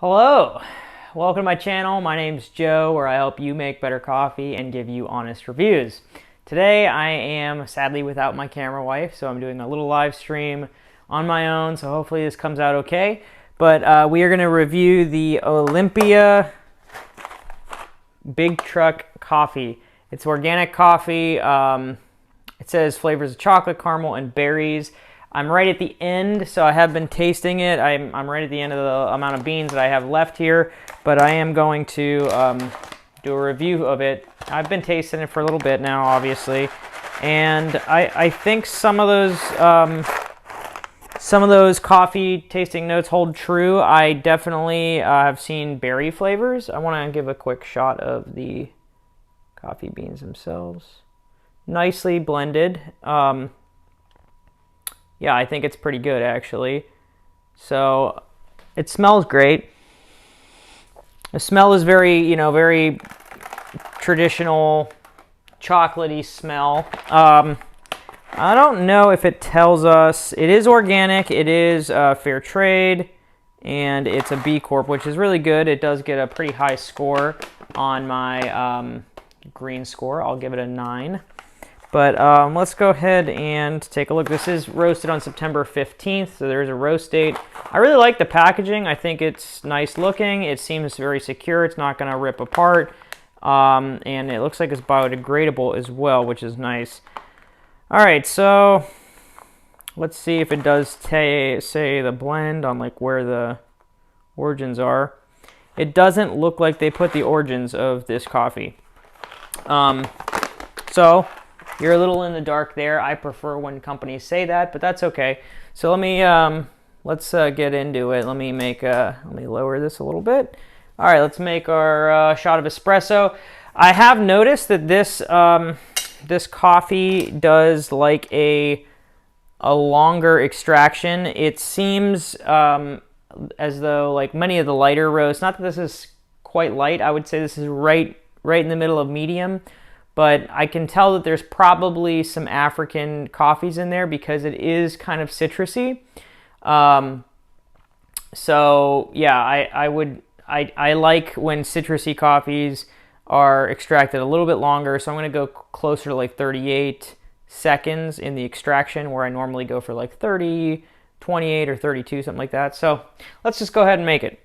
Hello, welcome to my channel. My name's Joe, where I help you make better coffee and give you honest reviews. Today I am sadly without my camera wife, so I'm doing a little live stream on my own, so hopefully this comes out okay. But we are going to review the Olympia Big Truck Coffee. It's organic coffee. It says flavors of chocolate, caramel, and berries. I'm right at the end, so I have been tasting it. I'm right at the end of the amount of beans that I have left here, but I am going to do a review of it. I've been tasting it for a little bit now, obviously, and I think some of those coffee tasting notes hold true. I definitely have seen berry flavors. I want to give a quick shot of the coffee beans themselves. Nicely blended. Yeah, I think it's pretty good, actually. So it smells great. The smell is very, very traditional chocolatey smell. I don't know if it tells us. It is organic, it is fair trade, and it's a B Corp, which is really good. It does get a pretty high score on my green score. I'll give it a 9. But let's go ahead and take a look. This is roasted on September 15th, so there's a roast date. I really like the packaging. I think it's nice looking. It seems very secure. It's not going to rip apart. And it looks like it's biodegradable as well, which is nice. All right, so let's see if it does say the blend on like where the origins are. It doesn't look like they put the origins of this coffee. So you're a little in the dark there. I prefer when companies say that, but that's okay. So let me let's get into it. Let me lower this a little bit. All right, let's make our shot of espresso. I have noticed that this this coffee does like a longer extraction. It seems as though like many of the lighter roasts, not that this is quite light. I would say this is right in the middle of medium. But I can tell that there's probably some African coffees in there because it is kind of citrusy. So yeah, I like when citrusy coffees are extracted a little bit longer. So I'm going to go closer to like 38 seconds in the extraction, where I normally go for like 30, 28, or 32, something like that. So let's just go ahead and make it.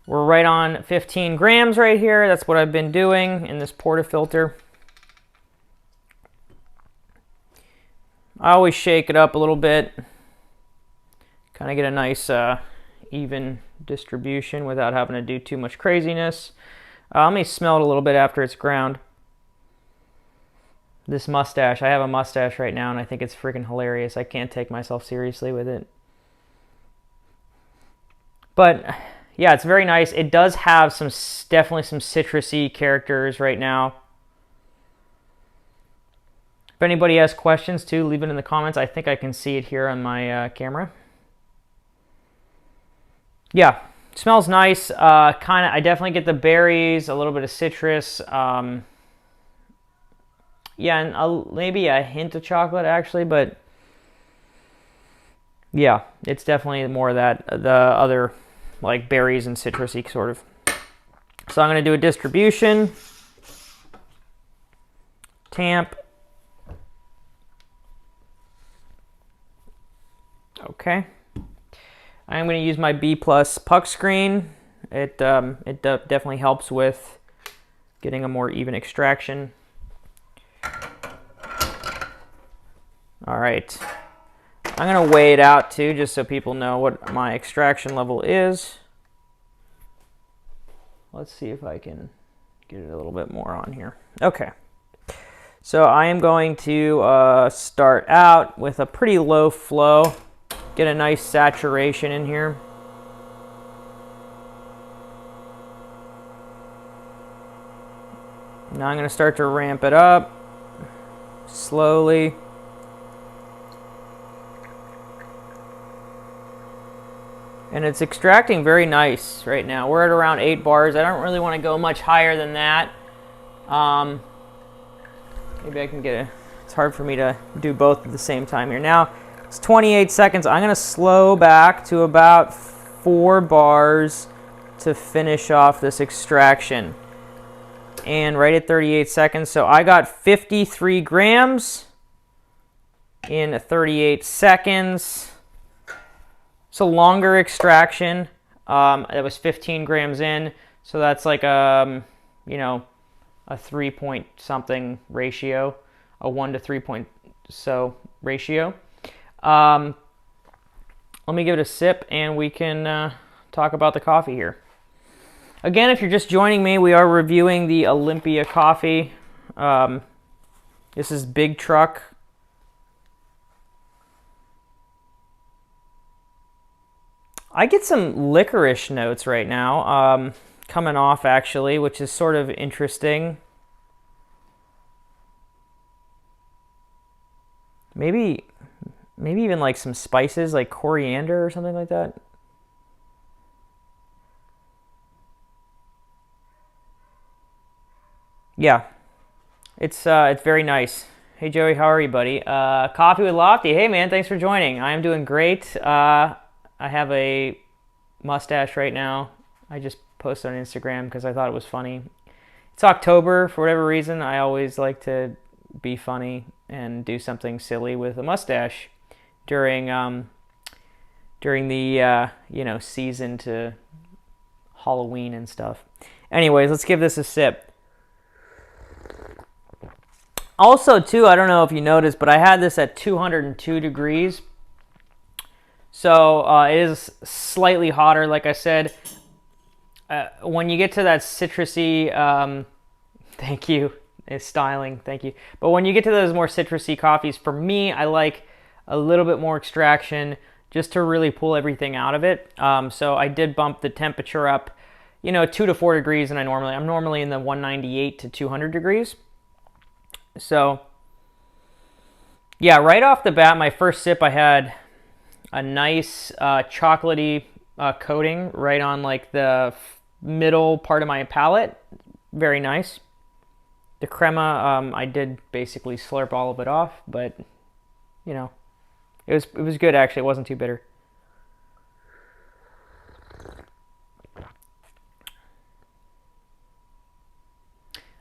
We're right on 15 grams right here. That's what I've been doing in this portafilter. I always shake it up a little bit. Kind of get a nice even distribution without having to do too much craziness. Let me smell it a little bit after it's ground. This mustache, I have a mustache right now and I think it's freaking hilarious. I can't take myself seriously with it. But yeah, it's very nice. It does have definitely some citrusy characters right now. If anybody has questions too, leave it in the comments. I think I can see it here on my camera. Yeah, smells nice. I definitely get the berries, a little bit of citrus. Yeah, and maybe a hint of chocolate actually, but yeah, it's definitely more of that, the other like berries and citrusy sort of. So I'm going to do a distribution, tamp. Okay. I'm going to use my B+ puck screen. It definitely helps with getting a more even extraction. All right. I'm going to weigh it out too, just so people know what my extraction level is. Let's see if I can get it a little bit more on here. Okay. So I am going to start out with a pretty low flow, get a nice saturation in here. Now I'm going to start to ramp it up slowly. And it's extracting very nice right now. We're at around 8 bars. I don't really want to go much higher than that. Maybe I can get It's hard for me to do both at the same time here. Now, it's 28 seconds. I'm going to slow back to about 4 bars to finish off this extraction. And right at 38 seconds. So I got 53 grams in 38 seconds. It's a longer extraction. It was 15 grams in. So that's like a 3 point something ratio, a 1 to 3 point so ratio. Let me give it a sip and we can talk about the coffee here. Again, if you're just joining me, we are reviewing the Olympia coffee. This is Big Truck. I get some licorice notes right now coming off, actually, which is sort of interesting. Maybe even like some spices, like coriander or something like that. Yeah, it's very nice. Hey Joey, how are you, buddy? Coffee with Lofty. Hey man, thanks for joining. I am doing great. I have a mustache right now. I just posted on Instagram because I thought it was funny. It's October. For whatever reason, I always like to be funny and do something silly with a mustache during the season to Halloween and stuff. Anyways, let's give this a sip. Also, too, I don't know if you noticed, but I had this at 202 degrees. So it is slightly hotter, like I said. When you get to that citrusy, thank you, it's styling, thank you. But when you get to those more citrusy coffees, for me, I like a little bit more extraction just to really pull everything out of it. So I did bump the temperature up, 2 to 4 degrees, and I'm normally in the 198 to 200 degrees. So, yeah, right off the bat, my first sip, I had a nice chocolatey coating right on like the middle part of my palate. Very nice. The crema, I did basically slurp all of it off, but it was good actually. It wasn't too bitter.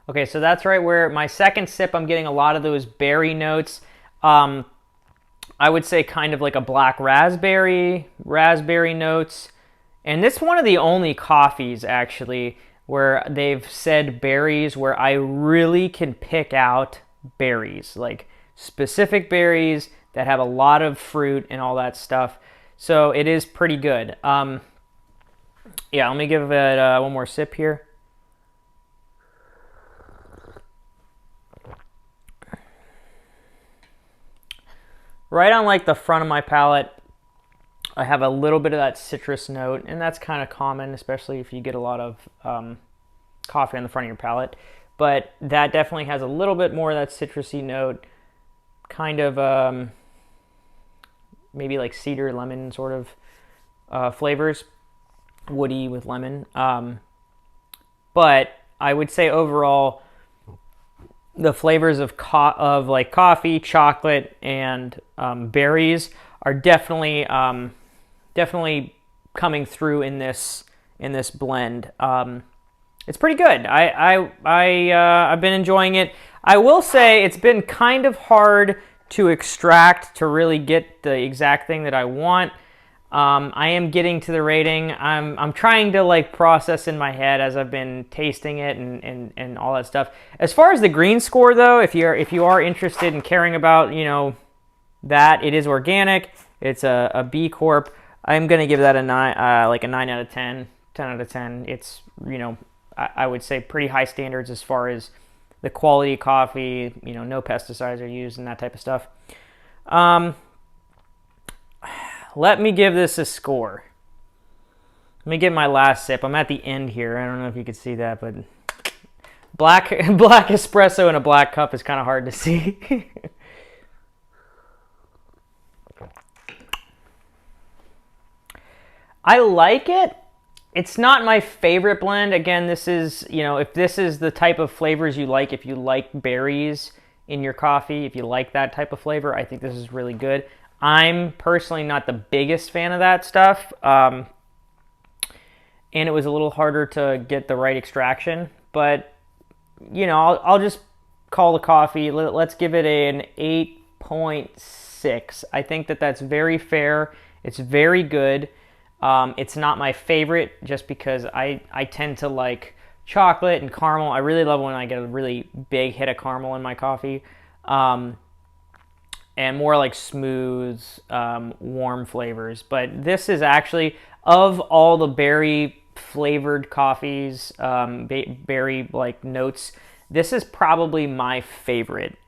Okay, so that's right where my second sip, I'm getting a lot of those berry notes. I would say kind of like a black raspberry notes. And this is one of the only coffees, actually, where they've said berries, where I really can pick out berries, like specific berries that have a lot of fruit and all that stuff. So it is pretty good. Yeah, let me give it one more sip here. Right on like the front of my palate, I have a little bit of that citrus note, and that's kind of common, especially if you get a lot of coffee on the front of your palate. But that definitely has a little bit more of that citrusy note, kind of maybe like cedar lemon sort of flavors, woody with lemon. But I would say overall, the flavors of like coffee, chocolate, and berries are definitely coming through in this blend. It's pretty good. I've been enjoying it. I will say it's been kind of hard to extract to really get the exact thing that I want. I am getting to the rating. I'm trying to like process in my head as I've been tasting it and all that stuff. As far as the green score though, if you are interested in caring about that, it is organic. It's a B Corp. I'm gonna give that a 9, like a 9 out of 10, 10 out of 10. It's I would say pretty high standards as far as the quality of coffee. No pesticides are used and that type of stuff. Let me give this a score. Let me get my last sip. I'm at the end here. I don't know if you can see that, but black espresso in a black cup is kind of hard to see. I like it. It's not my favorite blend. Again, this is, if this is the type of flavors you like, if you like berries in your coffee. If you like that type of flavor, I think this is really good. I'm personally not the biggest fan of that stuff, and it was a little harder to get the right extraction. But you know, I'll just call the coffee. Let's give it an 8.6. I think that that's very fair. It's very good. It's not my favorite just because I tend to like chocolate and caramel. I really love when I get a really big hit of caramel in my coffee. And more like smooth, warm flavors. But this is actually, of all the berry flavored coffees, berry like notes, this is probably my favorite.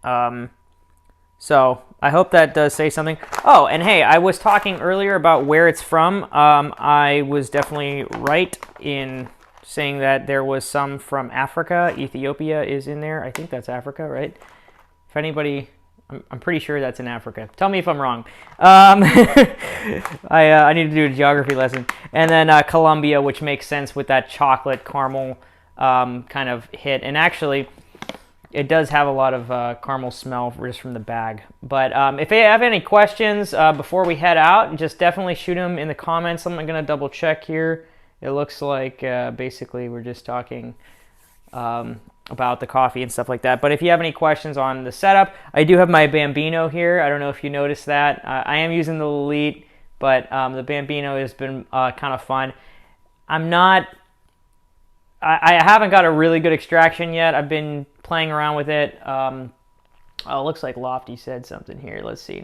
So I hope that does say something. Oh, and hey, I was talking earlier about where it's from. I was definitely right in saying that there was some from Africa. Ethiopia is in there. I think that's Africa, right? If anybody... I'm pretty sure that's in Africa. Tell me if I'm wrong. I need to do a geography lesson. And then Colombia, which makes sense with that chocolate caramel kind of hit. And actually, it does have a lot of caramel smell just from the bag. But if you have any questions before we head out, just definitely shoot them in the comments. I'm going to double check here. It looks like basically we're just talking about the coffee and stuff like that. But if you have any questions on the setup, I do have my Bambino here. I don't know if you noticed that. I am using the Lelit, but the Bambino has been kind of fun. I haven't got a really good extraction yet. I've been playing around with it. Oh, it looks like Lofty said something here. Let's see.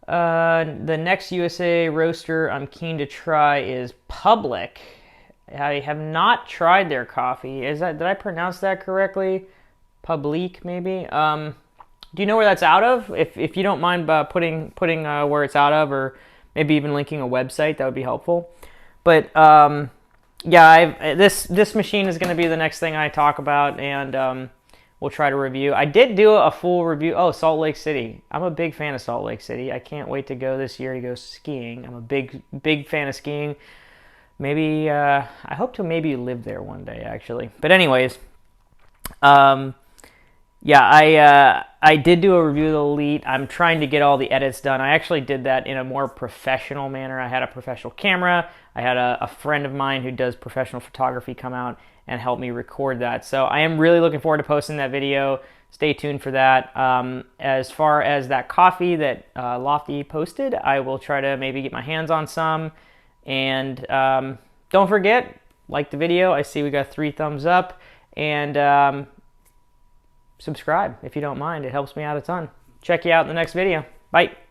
The next USA roaster I'm keen to try is Public. I have not tried their coffee. Did I pronounce that correctly? Publique, maybe. Do you know where that's out of? If you don't mind putting where it's out of, or maybe even linking a website, that would be helpful. But yeah, this machine is going to be the next thing I talk about, and we'll try to review. I did do a full review. Oh, Salt Lake City. I'm a big fan of Salt Lake City. I can't wait to go this year to go skiing. I'm a big fan of skiing. Maybe, I hope to maybe live there one day, actually. But anyways, yeah, I did do a review of the Elite. I'm trying to get all the edits done. I actually did that in a more professional manner. I had a professional camera. I had a friend of mine who does professional photography come out and help me record that. So I am really looking forward to posting that video. Stay tuned for that. As far as that coffee that Lofty posted, I will try to maybe get my hands on some. And don't forget, like the video. I see we got 3 thumbs up. And subscribe if you don't mind. It helps me out a ton. Check you out in the next video. Bye.